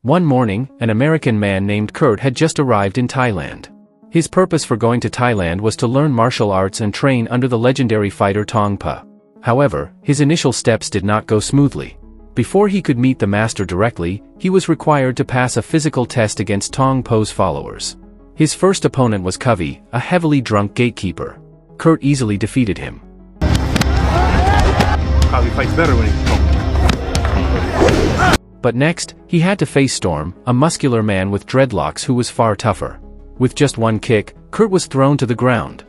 One morning, an American man named Kurt had just arrived in Thailand. His purpose for going to Thailand was to learn martial arts and train under the legendary fighter Tong Pa. However, his initial steps did not go smoothly. Before he could meet the master directly, he was required to pass a physical test against Tong Po's followers. His first opponent was Covey, a heavily drunk gatekeeper. Kurt easily defeated him. Covey fights better when he's drunk. But next, he had to face Storm, a muscular man with dreadlocks who was far tougher. With just one kick, Kurt was thrown to the ground.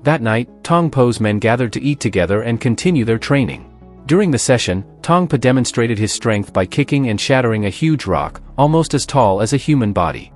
That night, Tong Po's men gathered to eat together and continue their training. During the session, Tong Pa demonstrated his strength by kicking and shattering a huge rock, almost as tall as a human body.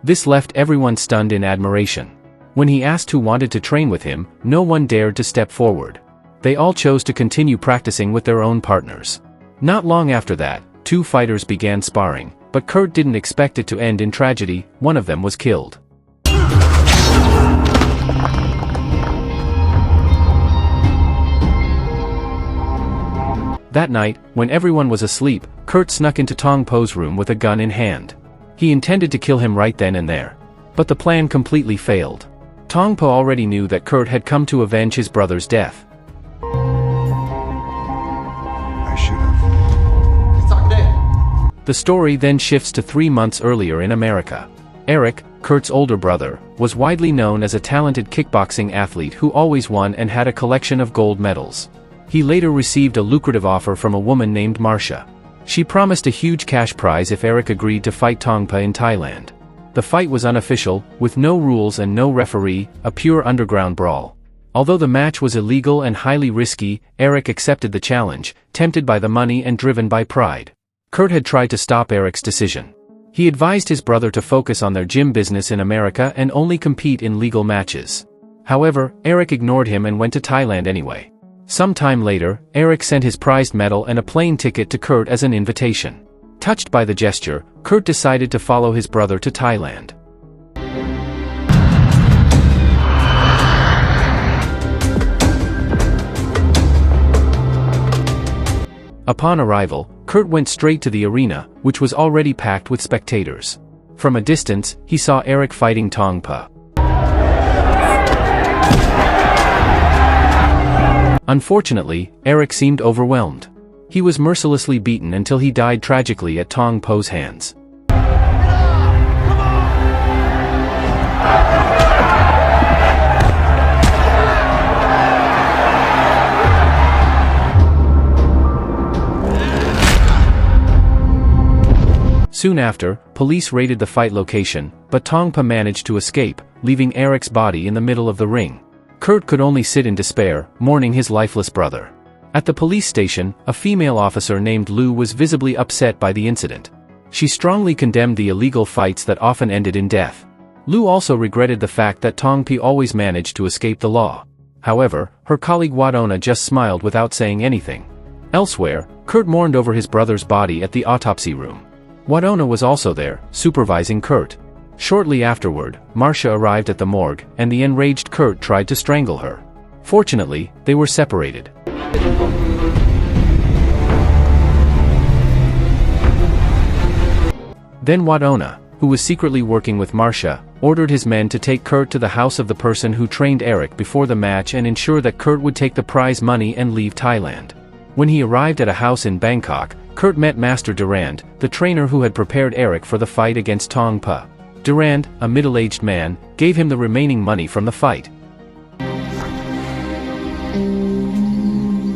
This left everyone stunned in admiration. When he asked who wanted to train with him, no one dared to step forward. They all chose to continue practicing with their own partners. Not long after that, two fighters began sparring, but Kurt didn't expect it to end in tragedy. One of them was killed. That night, when everyone was asleep, Kurt snuck into Tong Po's room with a gun in hand. He intended to kill him right then and there. But the plan completely failed. Tong Po already knew that Kurt had come to avenge his brother's death. I should have. The story then shifts to 3 months earlier in America. Eric, Kurt's older brother, was widely known as a talented kickboxing athlete who always won and had a collection of gold medals. He later received a lucrative offer from a woman named Marcia. She promised a huge cash prize if Eric agreed to fight Tong Pa in Thailand. The fight was unofficial, with no rules and no referee, a pure underground brawl. Although the match was illegal and highly risky, Eric accepted the challenge, tempted by the money and driven by pride. Kurt had tried to stop Eric's decision. He advised his brother to focus on their gym business in America and only compete in legal matches. However, Eric ignored him and went to Thailand anyway. Some time later, Eric sent his prized medal and a plane ticket to Kurt as an invitation. Touched by the gesture, Kurt decided to follow his brother to Thailand. Upon arrival, Kurt went straight to the arena, which was already packed with spectators. From a distance, he saw Eric fighting Tong Pa. Unfortunately, Eric seemed overwhelmed. He was mercilessly beaten until he died tragically at Tong Po's hands. Soon after, police raided the fight location, but Tong Pa managed to escape, leaving Eric's body in the middle of the ring. Kurt could only sit in despair, mourning his lifeless brother. At the police station, a female officer named Lou was visibly upset by the incident. She strongly condemned the illegal fights that often ended in death. Lou also regretted the fact that Tong Pa always managed to escape the law. However, her colleague Wadona just smiled without saying anything. Elsewhere, Kurt mourned over his brother's body at the autopsy room. Wadona was also there, supervising Kurt. Shortly afterward, Marcia arrived at the morgue, and the enraged Kurt tried to strangle her. Fortunately, they were separated. Then Wadona, who was secretly working with Marcia, ordered his men to take Kurt to the house of the person who trained Eric before the match and ensure that Kurt would take the prize money and leave Thailand. When he arrived at a house in Bangkok, Kurt met Master Durand, the trainer who had prepared Eric for the fight against Tong Pa. Durand, a middle-aged man, gave him the remaining money from the fight.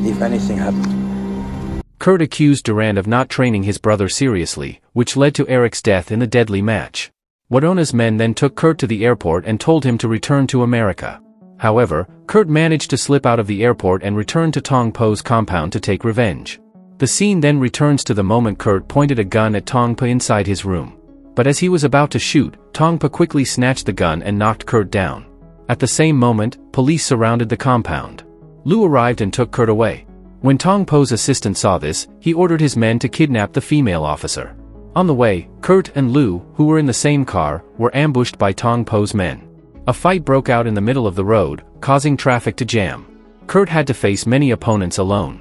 If anything happens, Kurt accused Durand of not training his brother seriously, which led to Eric's death in the deadly match. Wadona's men then took Kurt to the airport and told him to return to America. However, Kurt managed to slip out of the airport and return to Tong Po's compound to take revenge. The scene then returns to the moment Kurt pointed a gun at Tong Pa inside his room. But as he was about to shoot, Tong Pa quickly snatched the gun and knocked Kurt down. At the same moment, police surrounded the compound. Lou arrived and took Kurt away. When Tong Po's assistant saw this, he ordered his men to kidnap the female officer. On the way, Kurt and Lu, who were in the same car, were ambushed by Tong Po's men. A fight broke out in the middle of the road, causing traffic to jam. Kurt had to face many opponents alone.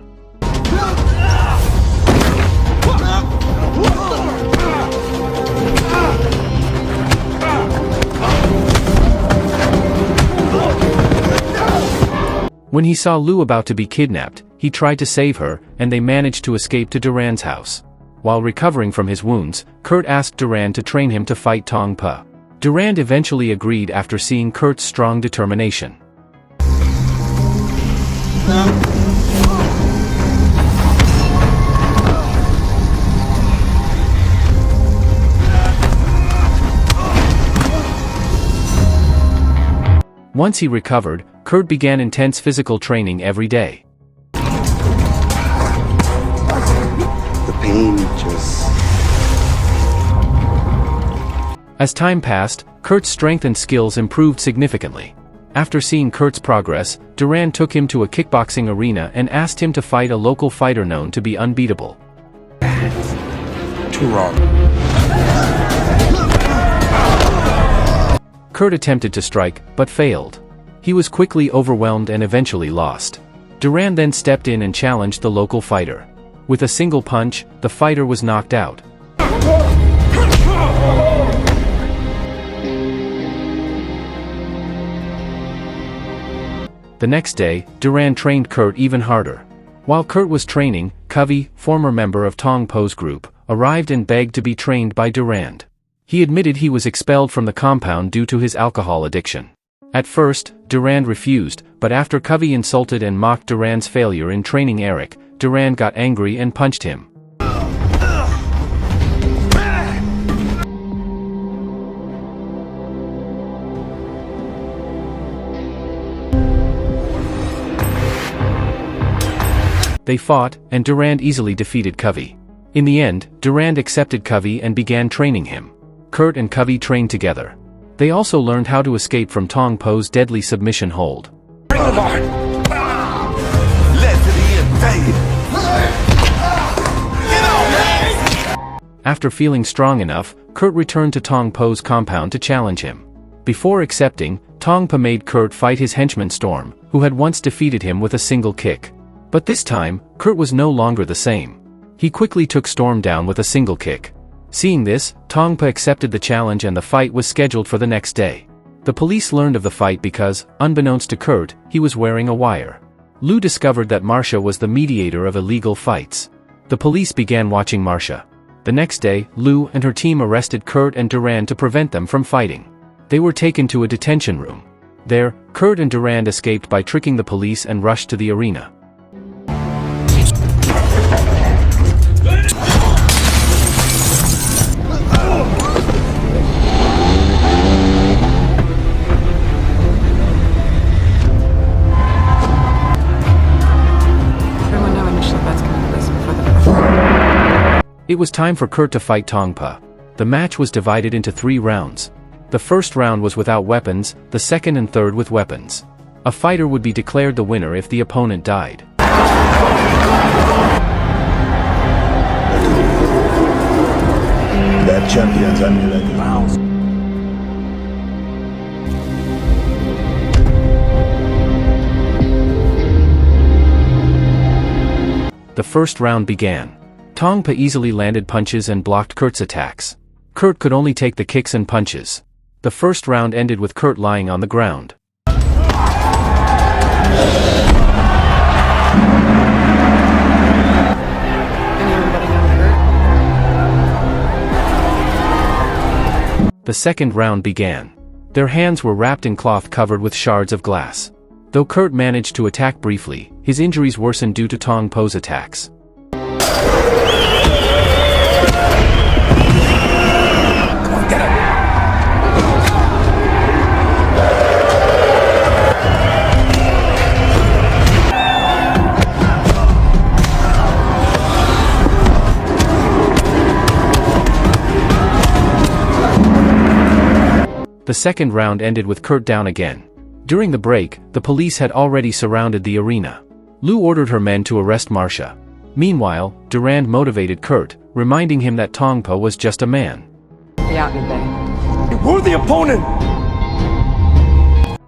When he saw Lu about to be kidnapped, he tried to save her, and they managed to escape to Duran's house. While recovering from his wounds, Kurt asked Duran to train him to fight Tong Po. Duran eventually agreed after seeing Kurt's strong determination. Once he recovered, Kurt began intense physical training every day. The pain just... As time passed, Kurt's strength and skills improved significantly. After seeing Kurt's progress, Duran took him to a kickboxing arena and asked him to fight a local fighter known to be unbeatable. too wrong. Kurt attempted to strike, but failed. He was quickly overwhelmed and eventually lost. Duran then stepped in and challenged the local fighter. With a single punch, the fighter was knocked out. The next day, Duran trained Kurt even harder. While Kurt was training, Covey, former member of Tong Po's group, arrived and begged to be trained by Duran. He admitted he was expelled from the compound due to his alcohol addiction. At first, Duran refused, but after Covey insulted and mocked Duran's failure in training Eric, Duran got angry and punched him. They fought, and Duran easily defeated Covey. In the end, Duran accepted Covey and began training him. Kurt and Covey trained together. They also learned how to escape from Tong Po's deadly submission hold. Bring them on! Let the invade! Get on! After feeling strong enough, Kurt returned to Tong Po's compound to challenge him. Before accepting, Tong Po made Kurt fight his henchman Storm, who had once defeated him with a single kick. But this time, Kurt was no longer the same. He quickly took Storm down with a single kick. Seeing this, Tong Po accepted the challenge and the fight was scheduled for the next day. The police learned of the fight because, unbeknownst to Kurt, he was wearing a wire. Lu discovered that Marcia was the mediator of illegal fights. The police began watching Marcia. The next day, Lu and her team arrested Kurt and Duran to prevent them from fighting. They were taken to a detention room. There, Kurt and Duran escaped by tricking the police and rushed to the arena. It was time for Kurt to fight Tong Po. The match was divided into 3 rounds. The first round was without weapons, the second and third with weapons. A fighter would be declared the winner if the opponent died. That champion's emulated rounds. The first round began. Tong Po easily landed punches and blocked Kurt's attacks. Kurt could only take the kicks and punches. The first round ended with Kurt lying on the ground. The second round began. Their hands were wrapped in cloth covered with shards of glass. Though Kurt managed to attack briefly, his injuries worsened due to Tong Po's attacks. The second round ended with Kurt down again. During the break, the police had already surrounded the arena. Lou ordered her men to arrest Marcia. Meanwhile, Durand motivated Kurt, reminding him that Tongpo was just a man. We're the opponent!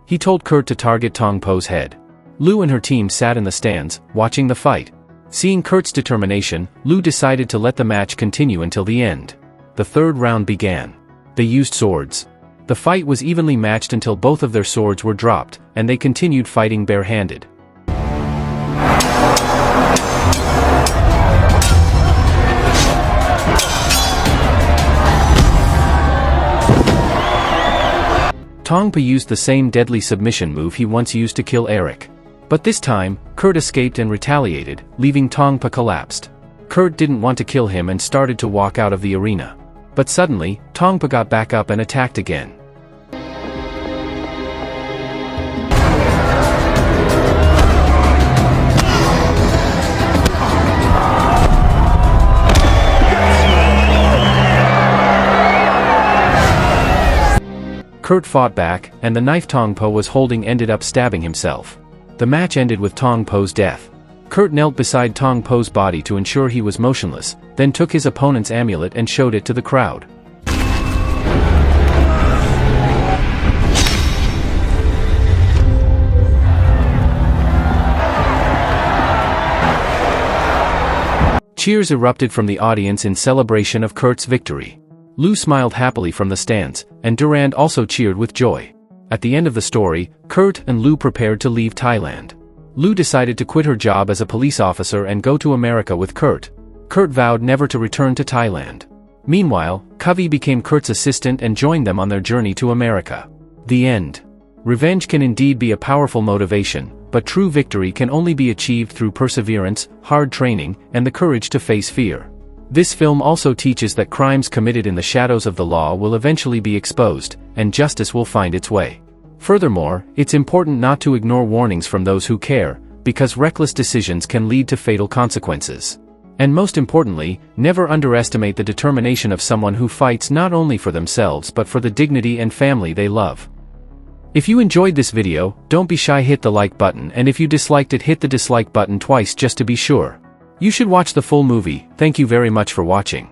He told Kurt to target Tongpo's head. Lou and her team sat in the stands, watching the fight. Seeing Kurt's determination, Lou decided to let the match continue until the end. The third round began. They used swords. The fight was evenly matched until both of their swords were dropped, and they continued fighting barehanded. Tongpo used the same deadly submission move he once used to kill Eric. But this time, Kurt escaped and retaliated, leaving Tongpo collapsed. Kurt didn't want to kill him and started to walk out of the arena. But suddenly, Tongpo got back up and attacked again. Kurt fought back, and the knife Tongpo was holding ended up stabbing himself. The match ended with Tongpo's death. Kurt knelt beside Tongpo's body to ensure he was motionless, then took his opponent's amulet and showed it to the crowd. Cheers erupted from the audience in celebration of Kurt's victory. Lou smiled happily from the stands, and Durand also cheered with joy. At the end of the story, Kurt and Lou prepared to leave Thailand. Lou decided to quit her job as a police officer and go to America with Kurt. Kurt vowed never to return to Thailand. Meanwhile, Covey became Kurt's assistant and joined them on their journey to America. The end. Revenge can indeed be a powerful motivation, but true victory can only be achieved through perseverance, hard training, and the courage to face fear. This film also teaches that crimes committed in the shadows of the law will eventually be exposed, and justice will find its way. Furthermore, it's important not to ignore warnings from those who care, because reckless decisions can lead to fatal consequences. And most importantly, never underestimate the determination of someone who fights not only for themselves but for the dignity and family they love. If you enjoyed this video, don't be shy, hit the like button, and if you disliked it, hit the dislike button twice just to be sure. You should watch the full movie. Thank you very much for watching.